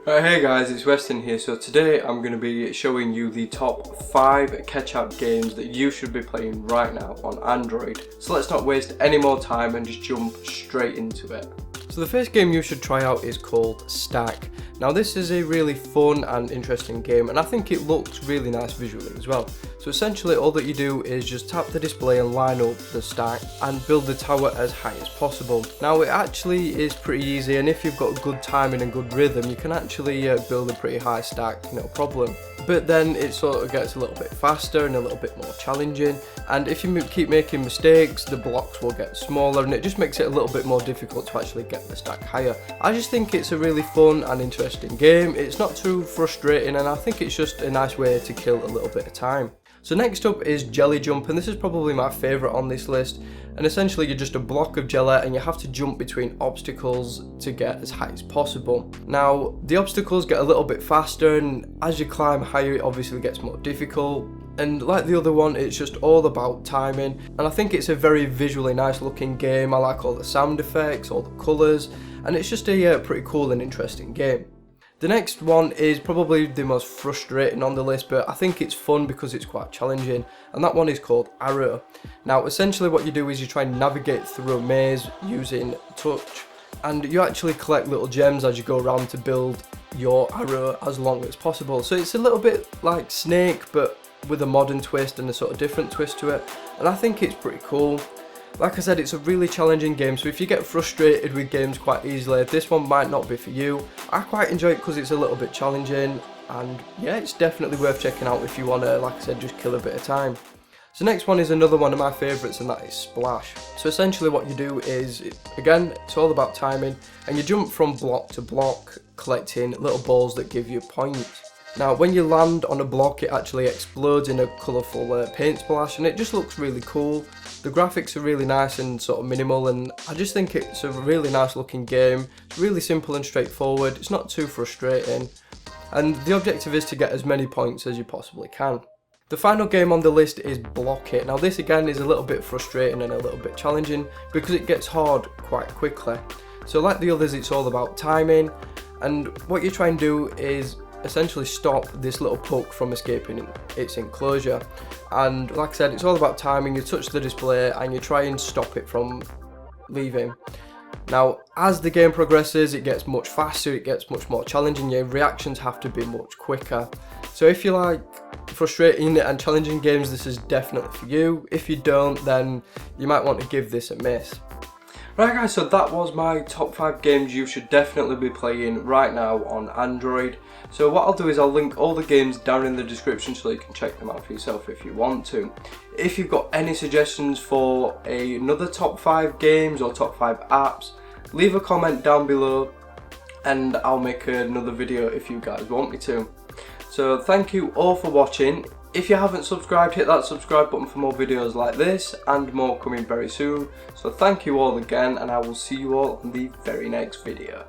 Hey guys, it's Weston here. So today I'm going to be showing you the top 5 Ketchapp games that you should be playing right now on Android. So let's not waste any more time and just jump straight into it. So the first game you should try out is called Stack. Now this is a really fun and interesting game, and I think it looks really nice visually as well. So essentially all that you do is just tap the display and line up the stack and build the tower as high as possible. Now it actually is pretty easy, and if you've got good timing and good rhythm you can actually build a pretty high stack, no problem. But then it sort of gets a little bit faster and a little bit more challenging, and if you keep making mistakes the blocks will get smaller and it just makes it a little bit more difficult to actually get the stack higher. I just think it's a really fun and interesting game. It's not too frustrating, and I think it's just a nice way to kill a little bit of time. So next up is Jelly Jump, and this is probably my favourite on this list, and essentially you're just a block of jelly and you have to jump between obstacles to get as high as possible. Now the obstacles get a little bit faster, and as you climb higher it obviously gets more difficult, and like the other one it's just all about timing, and I think it's a very visually nice looking game. I like all the sound effects, all the colours, and it's just a pretty cool and interesting game. The next one is probably the most frustrating on the list, but I think it's fun because it's quite challenging, and that one is called Arrow. Now essentially what you do is you try and navigate through a maze using touch, and you actually collect little gems as you go around to build your arrow as long as possible. So it's a little bit like Snake but with a modern twist and a sort of different twist to it, and I think it's pretty cool. Like I said, it's a really challenging game, so if you get frustrated with games quite easily, this one might not be for you. I quite enjoy it because it's a little bit challenging, and yeah, it's definitely worth checking out if you want to, like I said, just kill a bit of time. So next one is another one of my favourites, and that is Splash. So essentially what you do is, again, it's all about timing, and you jump from block to block, collecting little balls that give you points. Now when you land on a block it actually explodes in a colourful paint splash, and it just looks really cool. The graphics are really nice and sort of minimal, and I just think it's a really nice looking game. It's really simple and straightforward, it's not too frustrating, and the objective is to get as many points as you possibly can. The final game on the list is Block It. Now this again is a little bit frustrating and a little bit challenging because it gets hard quite quickly. So like the others it's all about timing, and what you try and do is essentially stop this little puck from escaping its enclosure, and like I said it's all about timing. You touch the display and you try and stop it from leaving. Now as the game progresses it gets much faster, it gets much more challenging, your reactions have to be much quicker. So if you like frustrating and challenging games this is definitely for you. If you don't then you might want to give this a miss. Right guys, so that was my top 5 games you should definitely be playing right now on Android. So what I'll do is I'll link all the games down in the description so you can check them out for yourself if you want to. If you've got any suggestions for another top 5 games or top 5 apps, leave a comment down below and I'll make another video if you guys want me to. So thank you all for watching. If you haven't subscribed, hit that subscribe button for more videos like this and more coming very soon. So thank you all again, and I will see you all in the very next video.